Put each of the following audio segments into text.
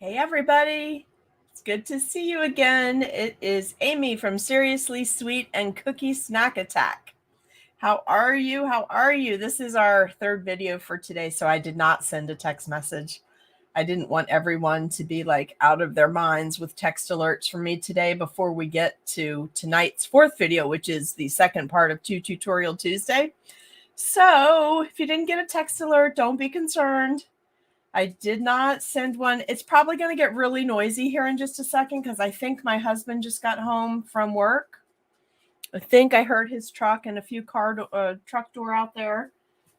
Hey everybody, it's good to see you again. It is Amy from Seriously Sweet and Cookie Snack Attack. How are you? How are you? This is our third video for today, so I did not send a text message. I didn't want everyone to be like out of their minds with text alerts from me today before we get to tonight's fourth video, which is the second part of Tutorial Tuesday. So if you didn't get a text alert, don't be concerned. I did not send one. It's probably going to get really noisy here in just a second because I think my husband just got home from work. I think I heard his truck and a few truck door out there.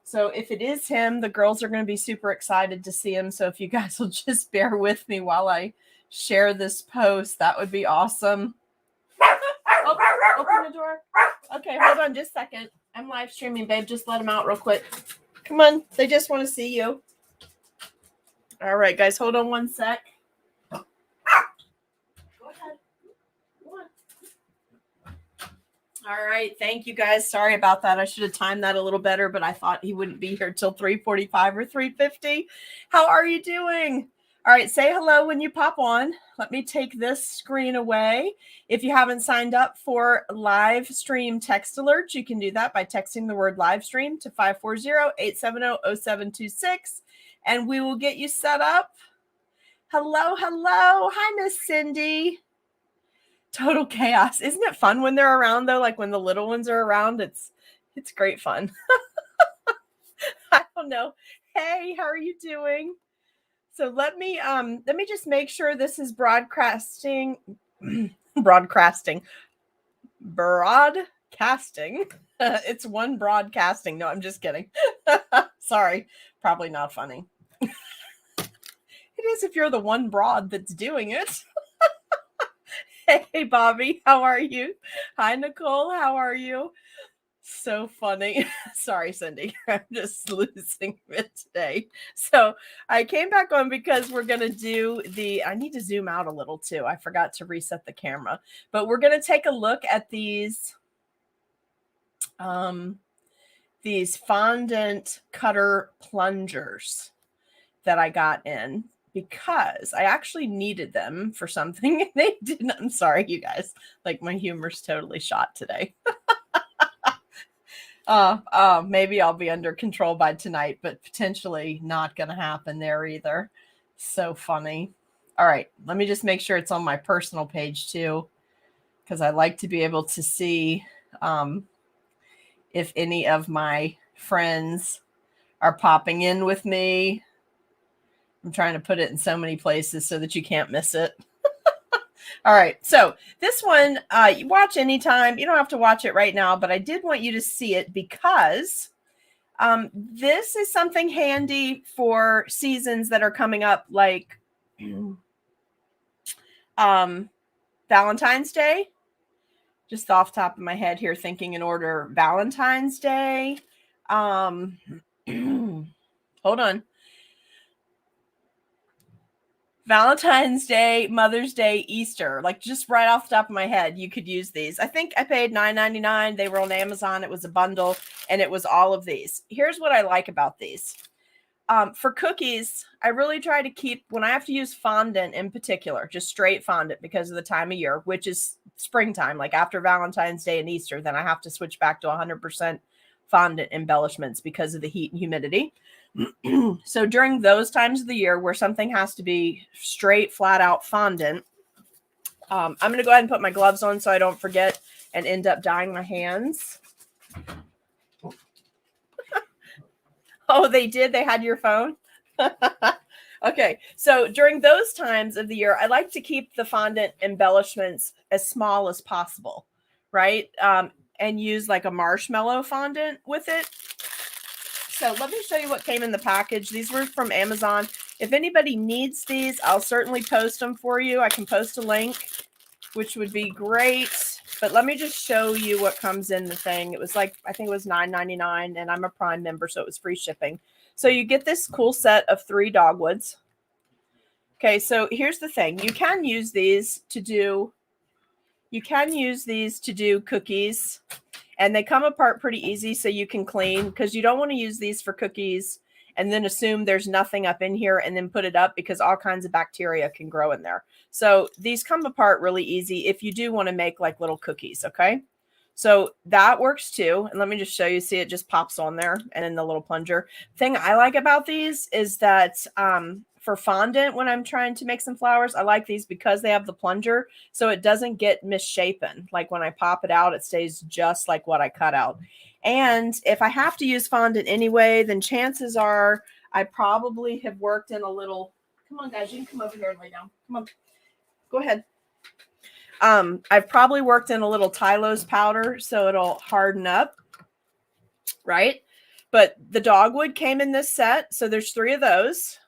So if it is him, the girls are going to be super excited to see him. So if you guys will just bear with me while I share this post, that would be awesome. Oh, open the door. Okay, hold on just a second. I'm live streaming, babe. Just let them out real quick. Come on. They just want to see you. All right, guys, hold on one sec. Go ahead. Go on. All right, thank you, guys. Sorry about that. I should have timed that a little better, but I thought he wouldn't be here till 3:45 or 3:50. How are you doing? All right, say hello when you pop on. Let me take this screen away. If you haven't signed up for live stream text alerts, you can do that by texting the word live stream to 540-870-0726. And we will get you set up. Hello, hello. Hi, Miss Cindy. Total chaos. Isn't it fun when they're around, though? Like when the little ones are around, it's great fun. I don't know. Hey, how are you doing? So let me just make sure this is broadcasting. Broadcasting. It's one broadcasting. No, I'm just kidding. Sorry. Probably not funny. It is if you're the one broad that's doing it. Hey, Bobby, how are you? Hi, Nicole, how are you? So funny. Sorry, Cindy. I'm just losing it today. So I came back on because we're going to do I need to zoom out a little too. I forgot to reset the camera, but we're going to take a look at these Fondant Cutter plungers that I got in because I actually needed them for something. They didn't. I'm sorry, you guys. Like my humor's totally shot today. Maybe I'll be under control by tonight, but potentially not going to happen there either. So funny. All right, let me just make sure it's on my personal page too, because I like to be able to see if any of my friends are popping in with me. I'm trying to put it in so many places so that you can't miss it. All right. So this one, you watch anytime. You don't have to watch it right now, but I did want you to see it because this is something handy for seasons that are coming up, like Valentine's Day. Just off the top of my head here, thinking in order, Valentine's Day. Hold on. Valentine's Day, Mother's Day, Easter, like just right off the top of my head, you could use these. I think I paid $9.99. They were on Amazon. It was a bundle and it was all of these. Here's what I like about these. For cookies, I really try to keep, when I have to use fondant in particular, just straight fondant because of the time of year, which is springtime, like after Valentine's Day and Easter, then I have to switch back to 100% fondant embellishments because of the heat and humidity. So during those times of the year where something has to be straight, flat out fondant, I'm going to go ahead and put my gloves on so I don't forget and end up dyeing my hands. Oh, they did? They had your phone? Okay, so during those times of the year, I like to keep the fondant embellishments as small as possible, right? And use like a marshmallow fondant with it. So let me show you what came in the package. These were from Amazon. If anybody needs these, I'll certainly post them for you. I can post a link, which would be great. But let me just show you what comes in the thing. It was like, I think it was $9.99, and I'm a Prime member, so it was free shipping. So you get this cool set of 3 dogwoods. Okay, so here's the thing. You can use these to do cookies. And they come apart pretty easy so you can clean, because you don't want to use these for cookies and then assume there's nothing up in here and then put it up, because all kinds of bacteria can grow in there. So these come apart really easy if you do want to make like little cookies, okay? So that works too. And let me just show you, see, it just pops on there and in the little plunger. Thing I like about these is that for fondant, when I'm trying to make some flowers, I like these because they have the plunger, so it doesn't get misshapen. Like when I pop it out, it stays just like what I cut out. And if I have to use fondant anyway, then chances are I probably have worked in a little, come on guys, you can come over here and lay down. Come on, go ahead. I've probably worked in a little Tylose powder, so it'll harden up, right? But the dogwood came in this set, so there's 3 of those.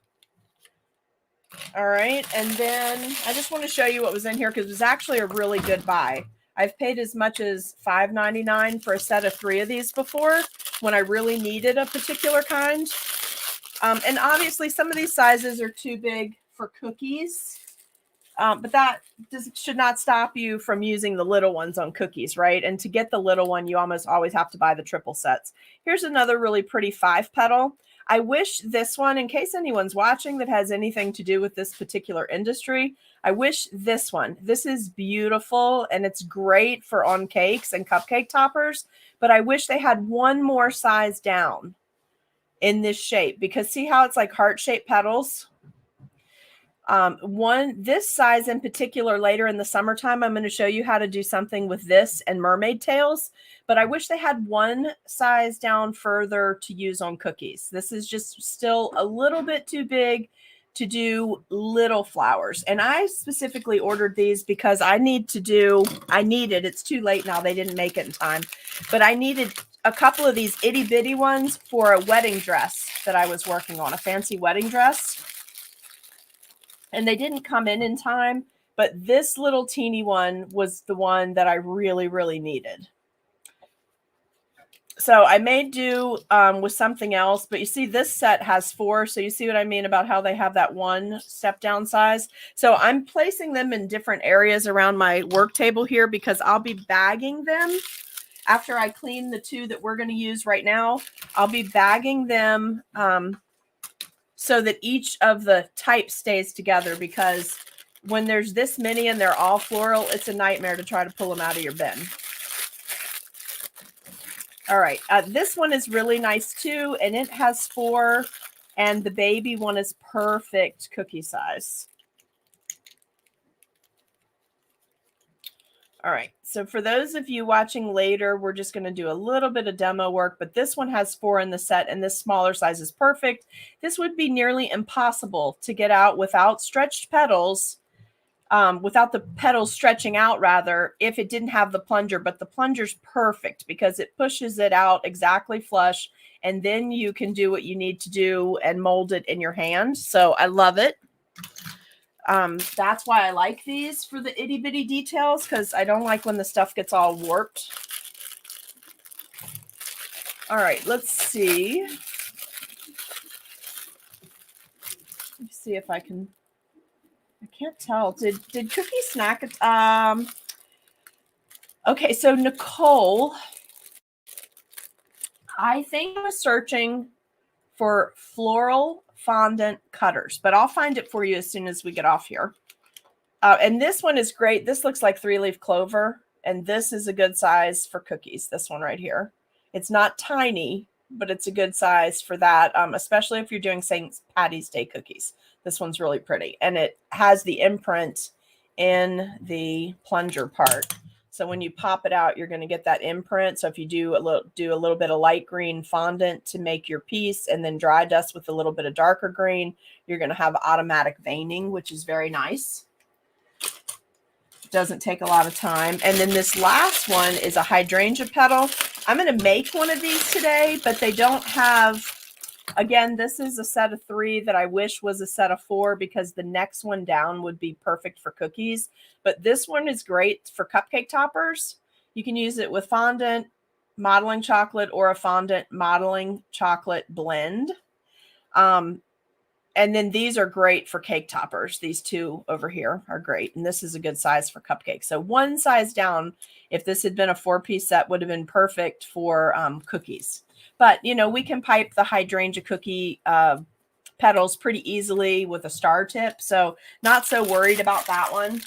All right, and then I just want to show you what was in here, because it was actually a really good buy. I've paid as much as $5.99 for a set of 3 of these before when I really needed a particular kind. And obviously some of these sizes are too big for cookies. But that should not stop you from using the little ones on cookies, right? And to get the little one, you almost always have to buy the triple sets. Here's another really pretty 5-petal. I wish this one, in case anyone's watching that has anything to do with this particular industry, I wish this one. This is beautiful and it's great for on cakes and cupcake toppers, but I wish they had one more size down in this shape, because see how it's like heart-shaped petals? This size in particular, later in the summertime, I'm going to show you how to do something with this and mermaid tails, but I wish they had one size down further to use on cookies. This is just still a little bit too big to do little flowers. And I specifically ordered these because it's too late now, they didn't make it in time, but I needed a couple of these itty bitty ones for a wedding dress that I was working on, a fancy wedding dress. And they didn't come in time, but this little teeny one was the one that I really, really needed. So I may do with something else, but you see this set has 4. So you see what I mean about how they have that one step down size. So I'm placing them in different areas around my work table here, because I'll be bagging them after I clean the 2 that we're going to use right now. I'll be bagging them so that each of the types stays together, because when there's this many and they're all floral, it's a nightmare to try to pull them out of your bin. All right, this one is really nice too, and it has 4, and the baby one is perfect cookie size. All right, so for those of you watching later, we're just going to do a little bit of demo work, but this one has 4 in the set, and this smaller size is perfect. This would be nearly impossible to get out without stretched petals, without the petals stretching out, rather, if it didn't have the plunger. But the plunger's perfect because it pushes it out exactly flush, and then you can do what you need to do and mold it in your hand. So I love it. That's why I like these for the itty bitty details, because I don't like when the stuff gets all warped. All right, let's see. Let's see if I can. I can't tell. Did Cookie Snack? Okay, so Nicole, I think I was searching for floral fondant cutters, but I'll find it for you as soon as we get off here. And this one is great. This looks like 3-leaf clover, and this is a good size for cookies. This one right here. It's not tiny, but it's a good size for that, especially if you're doing St. Patty's Day cookies. This one's really pretty, and it has the imprint in the plunger part. So when you pop it out, you're going to get that imprint. So if you do a little bit of light green fondant to make your piece, and then dry dust with a little bit of darker green, you're going to have automatic veining, which is very nice. Doesn't take a lot of time. And then this last one is a hydrangea petal. I'm going to make one of these today, but they don't have, again, this is a set of 3 that I wish was a set of 4, because the next one down would be perfect for cookies. But this one is great for cupcake toppers. You can use it with fondant, modeling chocolate, or a fondant modeling chocolate blend. And then these are great for cake toppers. These 2 over here are great. And this is a good size for cupcakes. So one size down, if this had been a 4-piece set, would have been perfect for cookies. But, you know, we can pipe the hydrangea cookie petals pretty easily with a star tip. So not so worried about that one.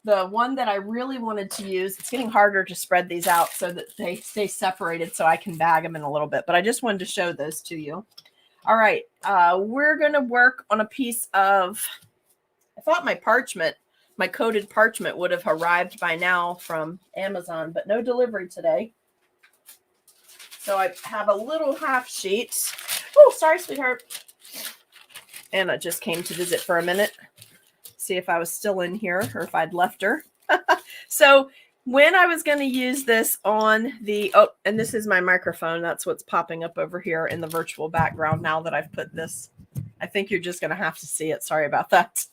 The one that I really wanted to use, it's getting harder to spread these out so that they stay separated so I can bag them in a little bit. But I just wanted to show those to you. All right, we're going to work on a piece of, I thought my parchment, my coated parchment would have arrived by now from Amazon, but no delivery today. So I have a little half sheet. Oh, sorry, sweetheart. Anna just came to visit for a minute. See if I was still in here or if I'd left her. So when I was going to use this on the, oh, and this is my microphone. That's what's popping up over here in the virtual background now that I've put this. I think you're just going to have to see it. Sorry about that.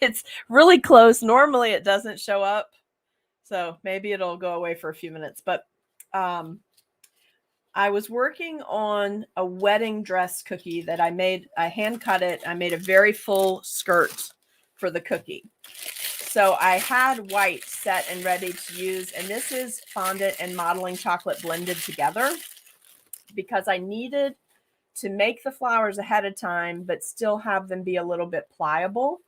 It's really close. Normally it doesn't show up. So maybe it'll go away for a few minutes. But I was working on a wedding dress cookie that I made. I hand cut it. I made a very full skirt for the cookie. So I had white set and ready to use. And this is fondant and modeling chocolate blended together because I needed to make the flowers ahead of time, but still have them be a little bit pliable.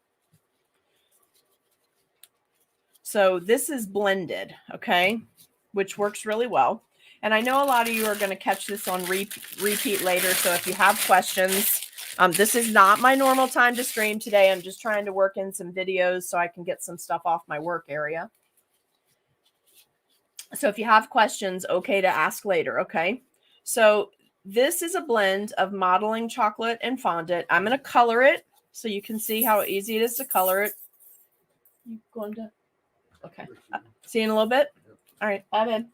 So this is blended, okay, which works really well. And I know a lot of you are going to catch this on repeat later. So if you have questions, this is not my normal time to stream today. I'm just trying to work in some videos so I can get some stuff off my work area. So if you have questions, okay to ask later, okay? So this is a blend of modeling chocolate and fondant. I'm going to color it so you can see how easy it is to color it. You going to? Okay. See you in a little bit? All right. Bye, babe.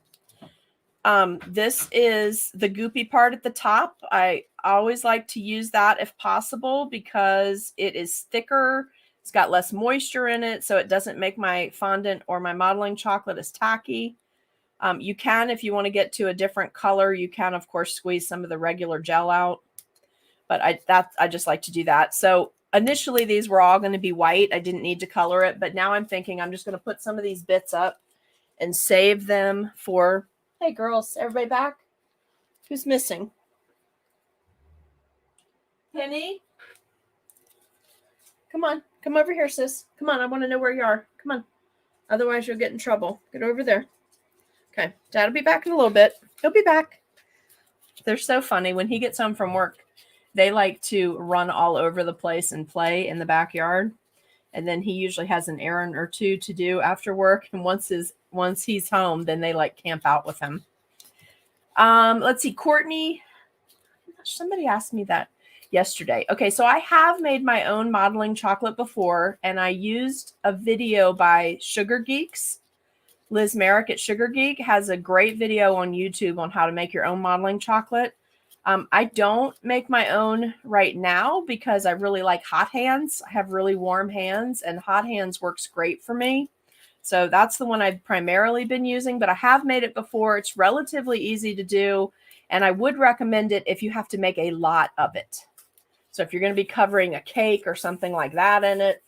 This is the goopy part at the top. I always like to use that if possible because it is thicker. It's got less moisture in it, so it doesn't make my fondant or my modeling chocolate as tacky. You can, if you want to get to a different color, you can, of course, squeeze some of the regular gel out. But I just like to do that. So initially, these were all going to be white. I didn't need to color it. But now I'm thinking I'm just going to put some of these bits up and save them for... Hey, girls, everybody back? Who's missing? Penny? Come on. Come over here, sis. Come on. I want to know where you are. Come on. Otherwise, you'll get in trouble. Get over there. Okay. Dad'll be back in a little bit. He'll be back. They're so funny. When he gets home from work, they like to run all over the place and play in the backyard. And then he usually has an errand or two to do after work. And once he's home, then they like camp out with him. Let's see, Courtney. Somebody asked me that yesterday. Okay, so I have made my own modeling chocolate before, and I used a video by Sugar Geeks. Liz Merrick at Sugar Geek has a great video on YouTube on how to make your own modeling chocolate. I don't make my own right now because I really like hot hands. I have really warm hands, and hot hands works great for me. So that's the one I've primarily been using, but I have made it before. It's relatively easy to do, and I would recommend it if you have to make a lot of it. So if you're going to be covering a cake or something like that in it.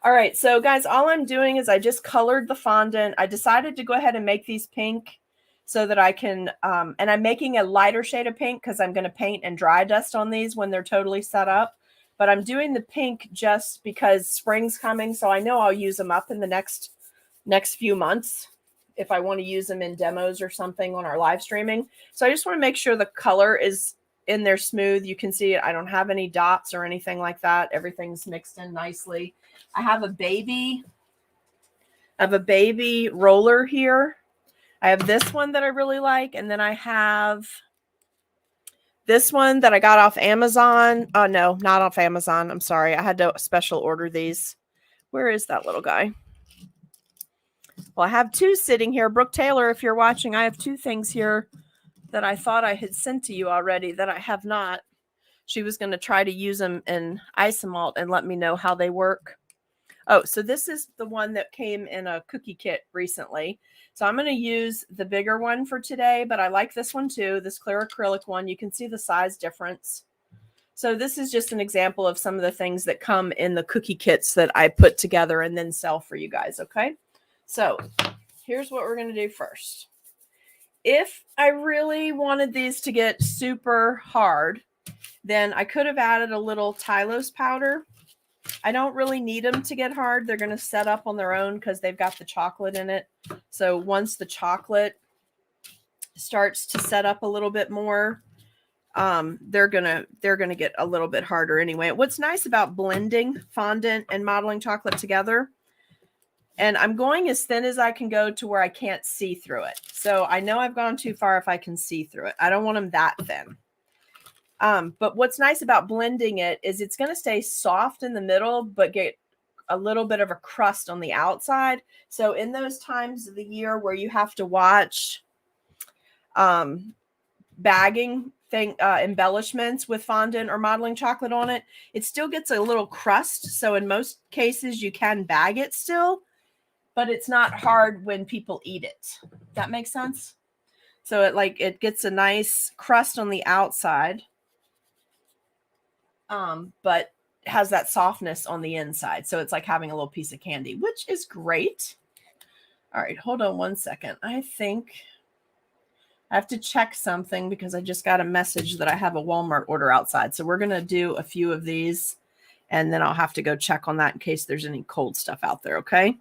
All right, so guys, all I'm doing is I just colored the fondant. I decided to go ahead and make these pink so that I can, and I'm making a lighter shade of pink because I'm going to paint and dry dust on these when they're totally set up. But I'm doing the pink just because spring's coming, so I know I'll use them up in the next few months if I want to use them in demos or something on our live streaming. So I just want to make sure the color is in there smooth. You can see it. I don't have any dots or anything like that. Everything's mixed in nicely. I have a baby roller here. I have this one that I really like, and then I have this one that I got off Amazon. Oh, no, not off Amazon. I'm sorry. I had to special order these. Where is that little guy? Well, I have two sitting here. Brooke Taylor, if you're watching, I have two things here that I thought I had sent to you already that I have not. She was going to try to use them in Isomalt and let me know how they work. Oh, so this is the one that came in a cookie kit recently. So I'm going to use the bigger one for today, but I like this one too, this clear acrylic one. You can see the size difference. So this is just an example of some of the things that come in the cookie kits that I put together and then sell for you guys, okay? So here's what we're going to do first. If I really wanted these to get super hard, then I could have added a little Tylose powder. I don't really need them to get hard. They're going to set up on their own because they've got the chocolate in it. So once the chocolate starts to set up a little bit more, they're gonna get a little bit harder anyway. What's nice about blending fondant and modeling chocolate together, and I'm going as thin as I can go to where I can't see through it. So I know I've gone too far if I can see through it. I don't want them that thin. But what's nice about blending it is it's going to stay soft in the middle, but get a little bit of a crust on the outside. So in those times of the year where you have to watch bagging embellishments with fondant or modeling chocolate on it, it still gets a little crust. So in most cases you can bag it still, but it's not hard when people eat it. That makes sense? So it gets a nice crust on the outside, but has that softness on the inside. So it's like having a little piece of candy, which is great. All right, hold on one second. I think I have to check something because I just got a message that I have a Walmart order outside. So we're going to do a few of these, and then I'll have to go check on that in case there's any cold stuff out there, okay?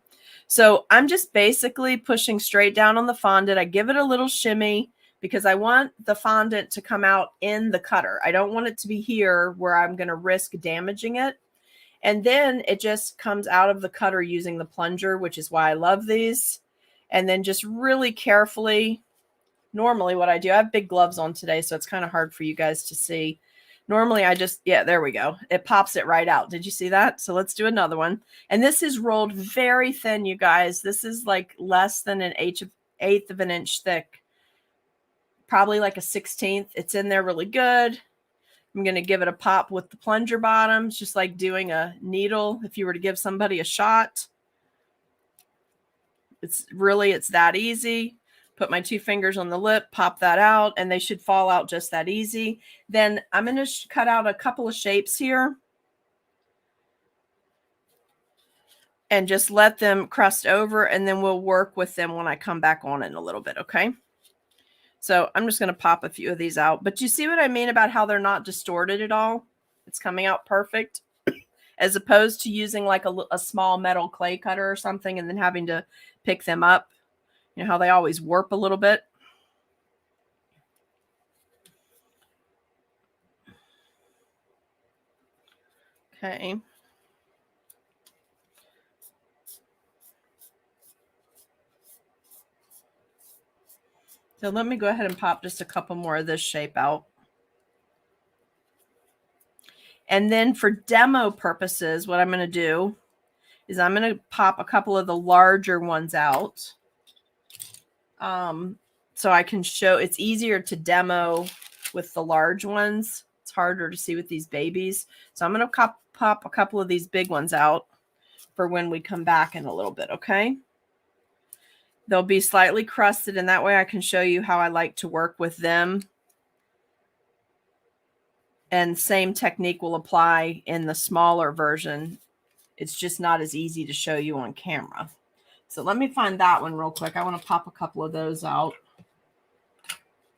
So I'm just basically pushing straight down on the fondant. I give it a little shimmy because I want the fondant to come out in the cutter. I don't want it to be here where I'm going to risk damaging it. And then it just comes out of the cutter using the plunger, which is why I love these. And then just really carefully, normally what I do, I have big gloves on today, so it's kind of hard for you guys to see. Normally I just, yeah, there we go. It pops it right out. Did you see that? So let's do another one. And this is rolled very thin, you guys. This is like less than an eighth of an inch thick, probably like a 16th. It's in there really good. I'm going to give it a pop with the plunger bottoms, just like doing a needle if you were to give somebody a shot. It's that easy. Put my 2 fingers on the lip, pop that out, and they should fall out just that easy. Then I'm going to cut out a couple of shapes here and just let them crust over, and then we'll work with them when I come back on in a little bit, okay? So I'm just going to pop a few of these out. But you see what I mean about how they're not distorted at all? It's coming out perfect, as opposed to using like a small metal clay cutter or something and then having to pick them up. You know how they always warp a little bit? Okay. So let me go ahead and pop just a couple more of this shape out. And then for demo purposes, what I'm going to do is I'm going to pop a couple of the larger ones out. So I can show, it's easier to demo with the large ones. It's harder to see with these babies. So I'm going to pop a couple of these big ones out for when we come back in a little bit, okay? They'll be slightly crusted, and that way I can show you how I like to work with them. And same technique will apply in the smaller version. It's just not as easy to show you on camera. So let me find that one real quick. I want to pop a couple of those out.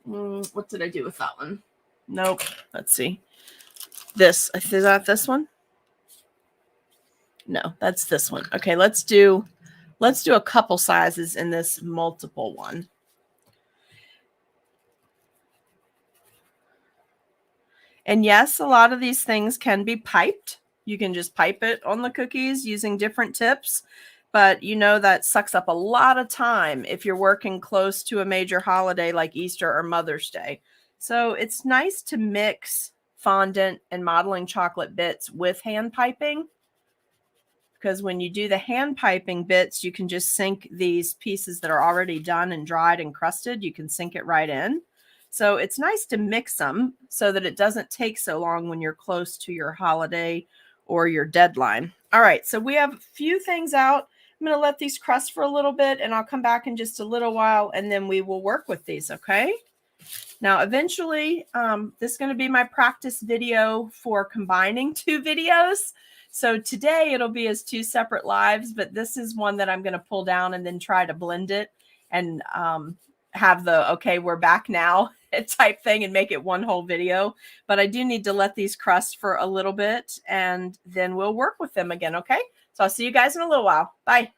What did I do with that one? Nope. Let's see. Is that this one? No, that's this one. Okay, let's do a couple sizes in this multiple one. And yes, a lot of these things can be piped. You can just pipe it on the cookies using different tips. But you know that sucks up a lot of time if you're working close to a major holiday like Easter or Mother's Day. So it's nice to mix fondant and modeling chocolate bits with hand piping, because when you do the hand piping bits, you can just sink these pieces that are already done and dried and crusted. You can sink it right in. So it's nice to mix them so that it doesn't take so long when you're close to your holiday or your deadline. All right, so we have a few things out. I'm going to let these crust for a little bit, and I'll come back in just a little while, and then we will work with these, okay? Now, eventually, this is going to be my practice video for combining 2 videos. So today it'll be as 2 separate lives, but this is one that I'm going to pull down and then try to blend it and have the, okay, we're back now type thing and make it one whole video. But I do need to let these crust for a little bit, and then we'll work with them again. Okay. So I'll see you guys in a little while. Bye.